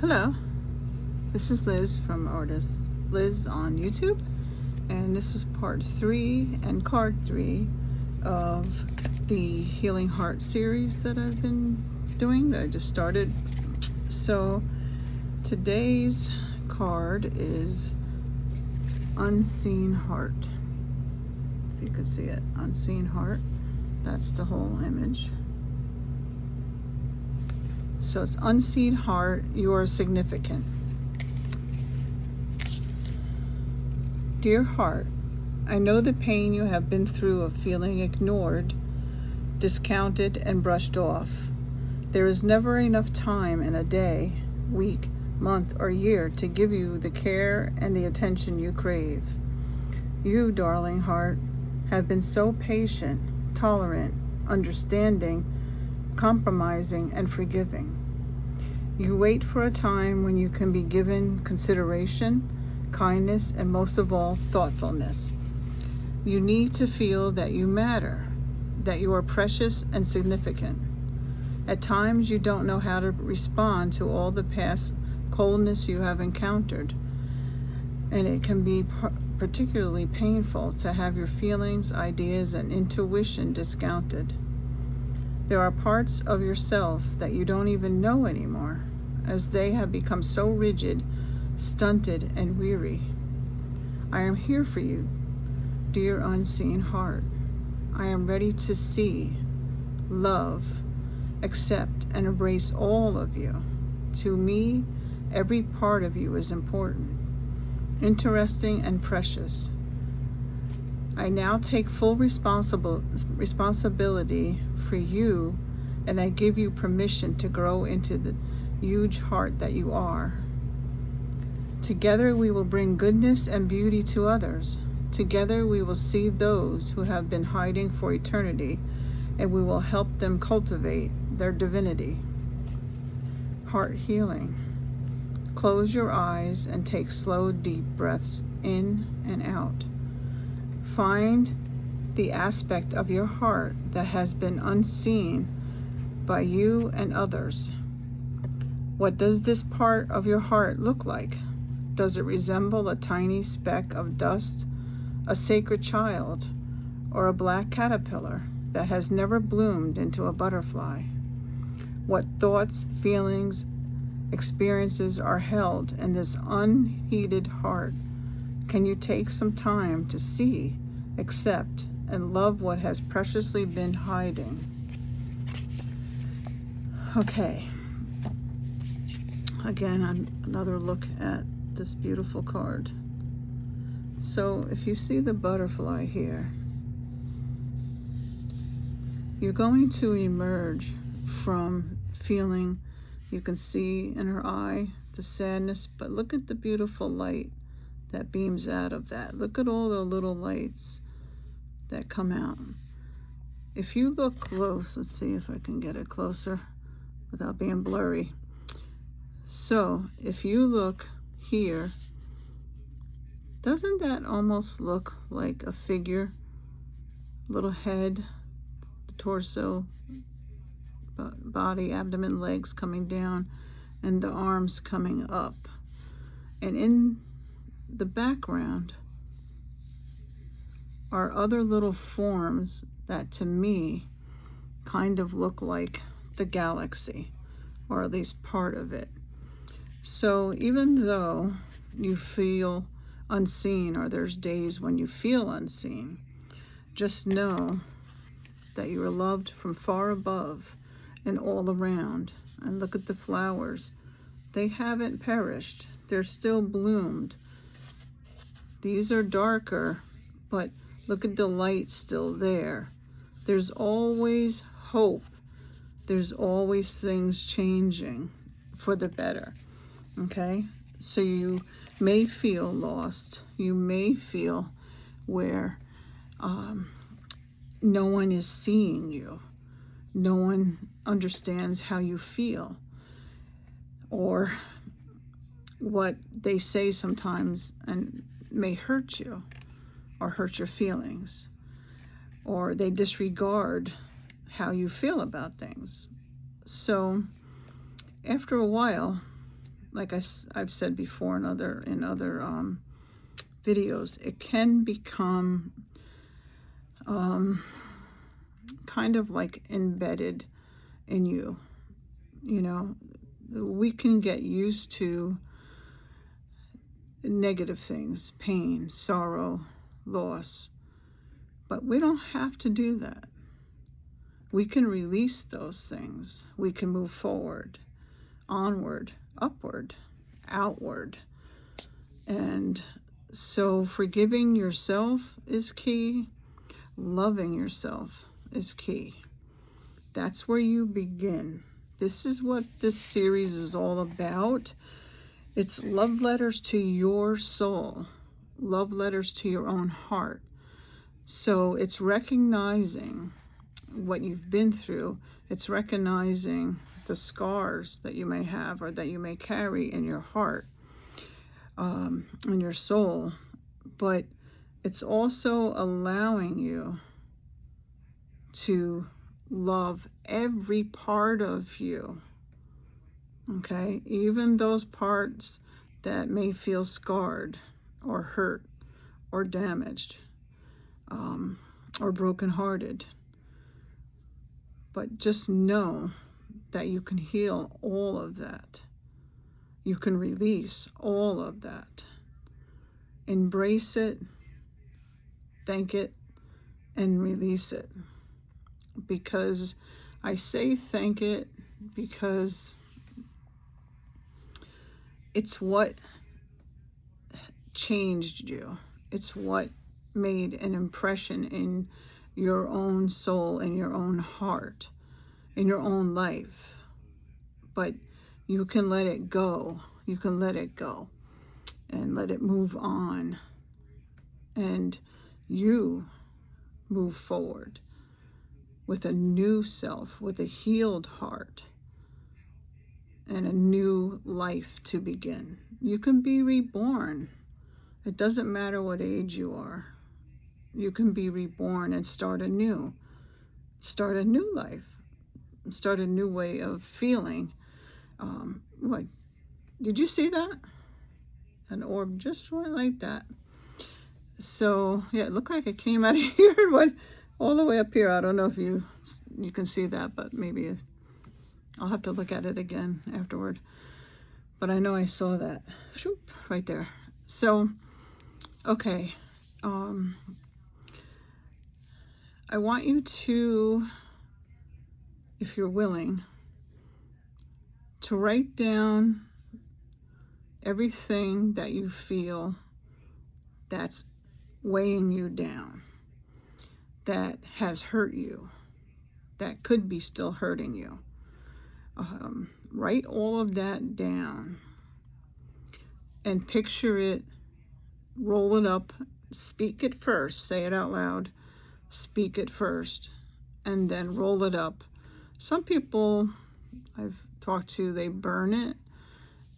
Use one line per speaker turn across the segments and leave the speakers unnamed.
Hello, this is Liz from Artist Liz on YouTube, and this is part 3 and card 3 of the Healing Heart series that I've been doing, that I just started. So today's card is Unseen Heart. If you can see it, Unseen Heart. That's the whole image. So it's Unseen Heart, you are significant. Dear heart, I know the pain you have been through of feeling ignored, discounted, and brushed off. There is never enough time in a day, week, month, or year to give you the care and the attention you crave. You, darling heart, have been so patient, tolerant, understanding, compromising, and forgiving. You wait for a time when you can be given consideration, kindness, and most of all, thoughtfulness. You need to feel that you matter, that you are precious and significant. At times, you don't know how to respond to all the past coldness you have encountered, and it can be particularly painful to have your feelings, ideas, and intuition discounted. There are parts of yourself that you don't even know anymore, as they have become so rigid, stunted, and weary. I am here for you, dear unseen heart. I am ready to see, love, accept, and embrace all of you. To me, every part of you is important, interesting, and precious. I now take full responsibility for you, and I give you permission to grow into the huge heart that you are. Together we will bring goodness and beauty to others. Together we will see those who have been hiding for eternity, and we will help them cultivate their divinity. Heart healing. Close your eyes and take slow, deep breaths in and out. Find the aspect of your heart that has been unseen by you and others. What does this part of your heart look like? Does it resemble a tiny speck of dust, a sacred child, or a black caterpillar that has never bloomed into a butterfly? What thoughts, feelings, experiences are held in this unheeded heart? Can you take some time to see, accept, and love what has preciously been hiding? Okay. Again, another look at this beautiful card. So if you see the butterfly here, you're going to emerge from feeling, you can see in her eye the sadness, but look at the beautiful light that beams out of that. Look at all the little lights that come out. If you look close, let's see if I can get it closer without being blurry. So if you look here, doesn't that almost look like a figure? Little head, the torso, body, abdomen, legs coming down, and the arms coming up. And in the background are other little forms that to me kind of look like the galaxy, or at least part of it. So even though you feel unseen, or there's days when you feel unseen, just know that you are loved from far above and all around. And look at the flowers. They haven't perished. They're still bloomed. These are darker, but look at the light still there. There's always hope. There's always things changing for the better. Okay? So you may feel lost. You may feel where no one is seeing you. No one understands how you feel, or what they say sometimes and may hurt you or hurt your feelings, or they disregard how you feel about things. So after a while, like I've said before in other videos, it can become kind of like embedded in you. You know, we can get used to negative things, pain, sorrow, loss, but we don't have to do that. We can release those things. We can move forward, onward, upward, outward. And so forgiving yourself is key. Loving yourself is key. That's where you begin. This is what this series is all about. It's love letters to your soul, love letters to your own heart. So it's recognizing what you've been through. It's recognizing the scars that you may have or that you may carry in your heart, in your soul. But it's also allowing you to love every part of you, okay? Even those parts that may feel scarred or hurt or damaged or brokenhearted. But just know that you can heal all of that. You can release all of that. Embrace it, thank it, and release it. Because I say thank it because it's what changed you. It's what made an impression in your own soul, in your own heart, in your own life. But you can let it go. You can let it go and let it move on. And you move forward with a new self, with a healed heart, and a new life to begin. You can be reborn. It doesn't matter what age you are. You can be reborn and start anew. Start a new life. Start a new way of feeling. What? Did you see that? An orb just went like that. So, yeah, it looked like it came out of here and went all the way up here. I don't know if you can see that, but maybe I'll have to look at it again afterward. But I know I saw that. Shoop, right there. So, okay. I want you to, if you're willing, to write down everything that you feel that's weighing you down, that has hurt you, that could be still hurting you. Write all of that down and picture it, roll it up, speak it first, say it out loud, speak it first, and then roll it up. Some people I've talked to, they burn it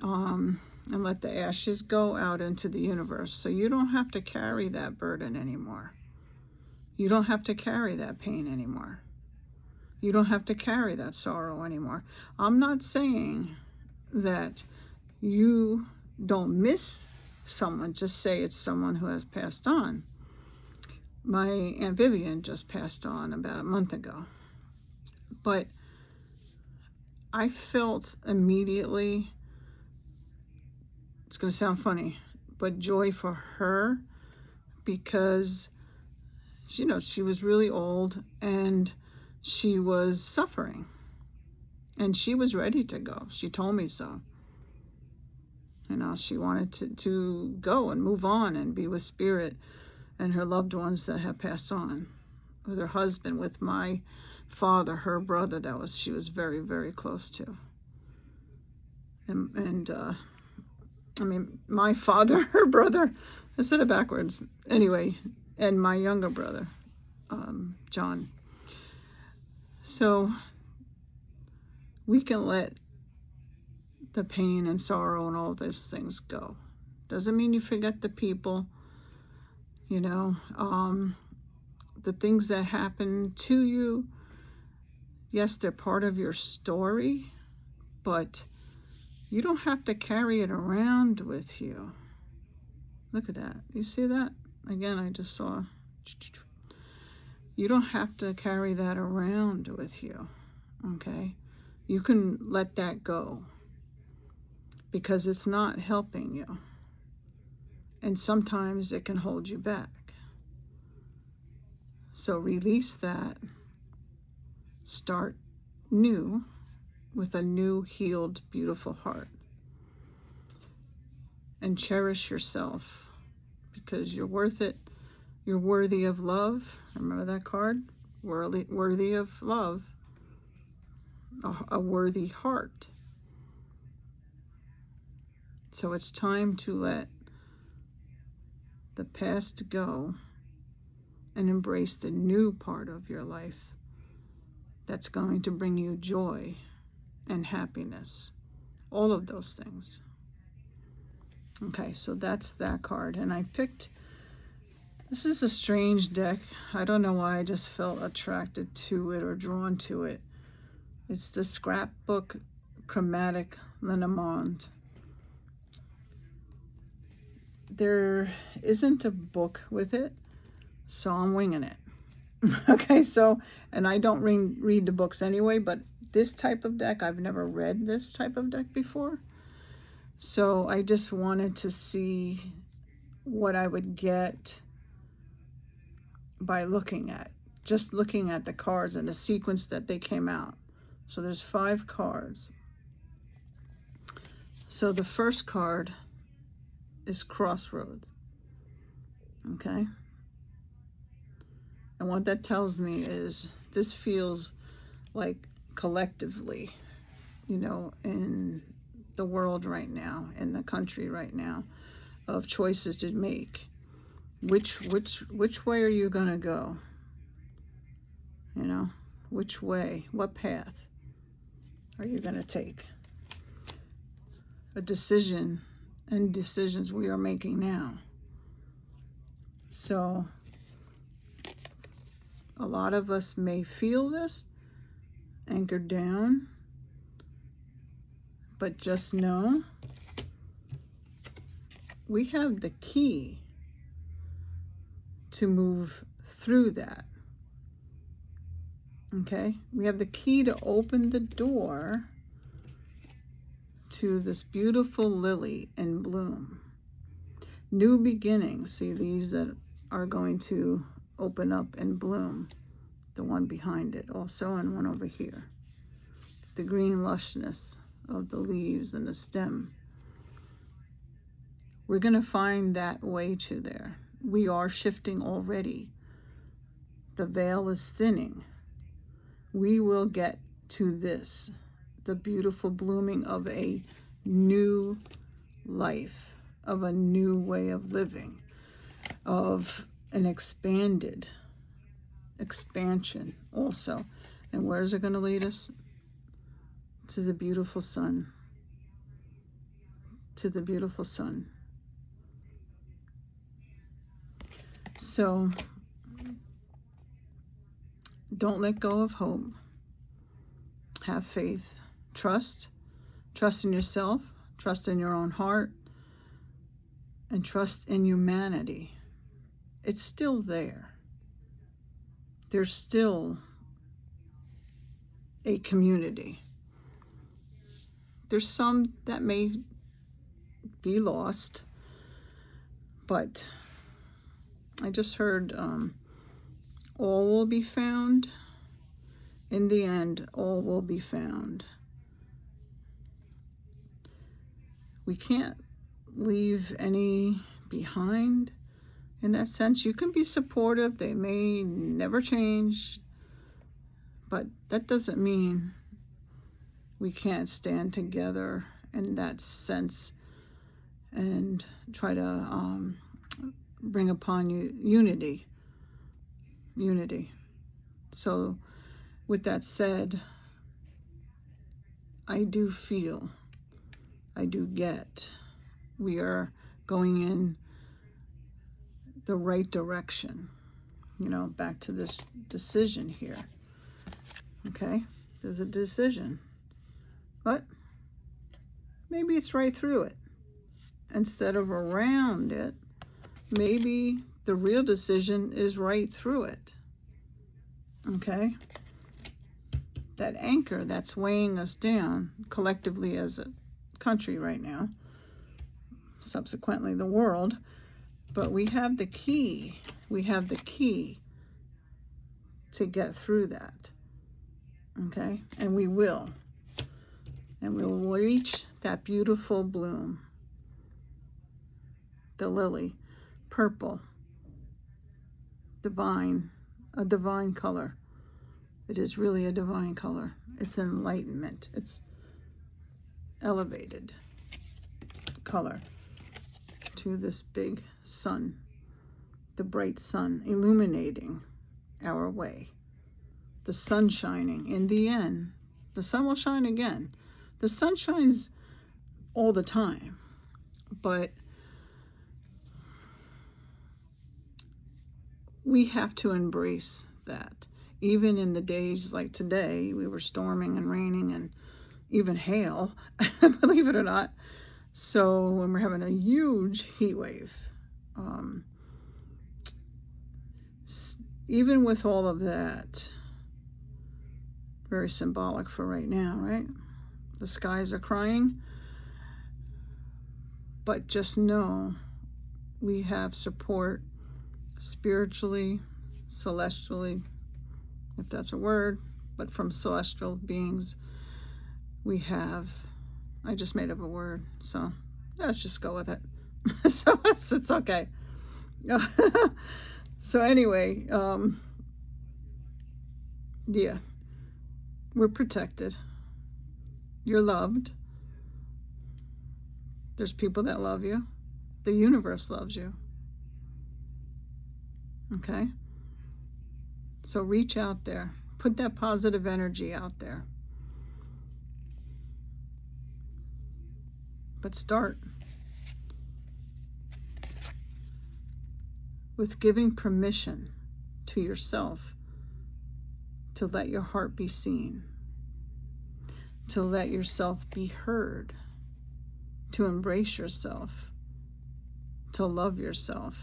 and let the ashes go out into the universe. So you don't have to carry that burden anymore. You don't have to carry that pain anymore. You don't have to carry that sorrow anymore. I'm not saying that you don't miss someone. Just say it's someone who has passed on. My Aunt Vivian just passed on about a month ago. But I felt immediately, it's going to sound funny, but joy for her, because, you know, she was really old and she was suffering and she was ready to go. She told me so. You know, she wanted to go and move on and be with spirit and her loved ones that have passed on, with her husband, with my father, her brother, she was very, very close to. And I mean, my father, her brother, I said it backwards. Anyway, and my younger brother, John. So we can let the pain and sorrow and all those things go. Doesn't mean you forget the people, you know, the things that happen to you. Yes, they're part of your story, but You don't have to carry it around with you. Look at that. You see that? Again, I just saw. You don't have to carry that around with you, okay? You can let that go because it's not helping you. And sometimes it can hold you back. So release that. Start new with a new, healed, beautiful heart. And cherish yourself because you're worth it. You're worthy of love. Remember that card? Worthy of love. A worthy heart. So it's time to let the past go and embrace the new part of your life that's going to bring you joy and happiness. All of those things. Okay, so that's that card. And I picked, this is a strange deck. I don't know why I just felt attracted to it or drawn to it. It's the Scrapbook Chromatic Lenormand. There isn't a book with it, so I'm winging it. Okay, so, and I don't read the books anyway, but this type of deck, I've never read this type of deck before. So I just wanted to see what I would get by just looking at the cards and the sequence that they came out. So there's 5 cards. So the first card is Crossroads. Okay? And what that tells me is this feels like collectively, you know, in the world right now, in the country right now, of choices to make. Which way are you gonna go? You know, which way, what path are you gonna take? A decision and decisions we are making now. So a lot of us may feel this, anchored down, but just know we have the key to move through that. Okay? We have the key to open the door to this beautiful lily in bloom. New beginnings. See these that are going to open up and bloom. The one behind it also, and one over here. The green lushness of the leaves and the stem. We're going to find that way to there. We are shifting already. The veil is thinning. We will get to this, the beautiful blooming of a new life, of a new way of living, of an expansion also. And where is it going to lead us? To the beautiful sun. To the beautiful sun. So don't let go of hope. Have faith. Trust in yourself, trust in your own heart, and trust in humanity. It's still there. There's still a community. There's some that may be lost, but I just heard all will be found. In the end, all will be found. We can't leave any behind in that sense. You can be supportive. They may never change, but that doesn't mean we can't stand together in that sense and try to bring upon unity. So with that said, I do feel, I do get, we are going in the right direction. You know, back to this decision here. Okay, there's a decision. What? maybe it's right through it instead of around it. Maybe the real decision is right through it. Okay? That anchor that's weighing us down collectively as a country right now, subsequently the world, but we have the key. We have the key to get through that. Okay? And we will. And we will reach that beautiful bloom. The lily, purple, divine, a divine color. It is really a divine color. It's enlightenment. It's elevated color to this big sun, the bright sun illuminating our way. The sun shining. In the end, the sun will shine again. The sun shines all the time, but we have to embrace that. Even in the days like today, we were storming and raining and even hail, believe it or not. So when we're having a huge heat wave, even with all of that, very symbolic for right now, right? The skies are crying, but just know we have support spiritually, celestially, if that's a word, but from celestial beings. We have, I just made up a word, so let's just go with it. So it's okay. So anyway, yeah, we're protected. You're loved. There's people that love you. The universe loves you. Okay? So reach out there. Put that positive energy out there. But start with giving permission to yourself to let your heart be seen, to let yourself be heard, to embrace yourself, to love yourself.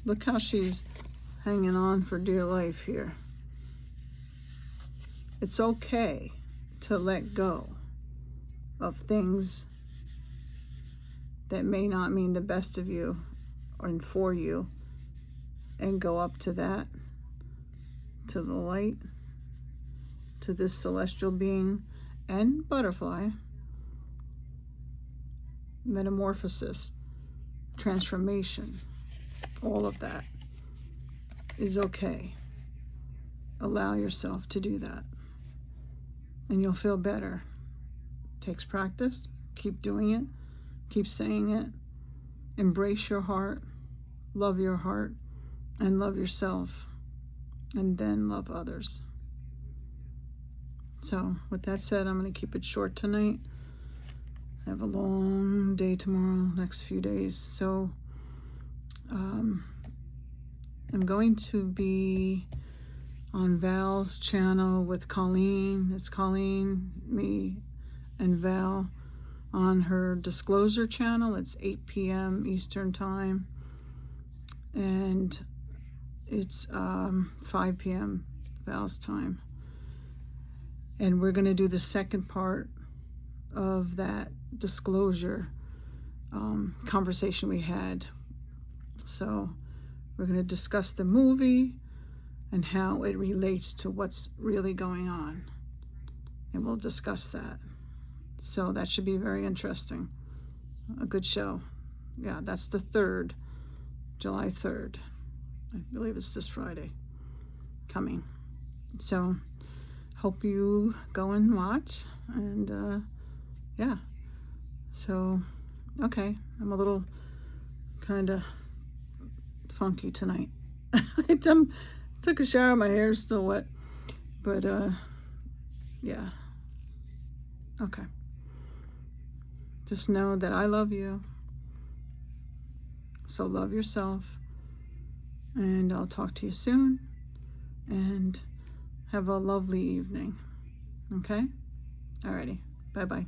Look how she's hanging on for dear life here. It's okay to let go of things that may not mean the best of you and for you, and go up to that, to the light, to this celestial being and butterfly. Metamorphosis, transformation, all of that is okay. Allow yourself to do that, and you'll feel better. Takes practice. Keep doing it. Keep saying it. Embrace your heart. Love your heart. And love yourself. And then love others. So with that said, I'm going to keep it short tonight. I have a long day tomorrow, next few days. So I'm going to be on Val's channel with Colleen. It's Colleen, me, and Val on her Disclosure channel. It's 8 p.m. Eastern Time. And it's 5 p.m. Val's time. And we're going to do the second part of that disclosure conversation we had. So we're going to discuss the movie and how it relates to what's really going on. And we'll discuss that. So that should be very interesting. A good show. Yeah, that's the 3rd, July 3rd. I believe it's this Friday coming. So hope you go and watch. And yeah. So, okay. I'm a little kind of funky tonight. I took a shower. My hair's still wet. But yeah. Okay. Just know that I love you. So love yourself. And I'll talk to you soon. And have a lovely evening. Okay? Alrighty. Bye-bye.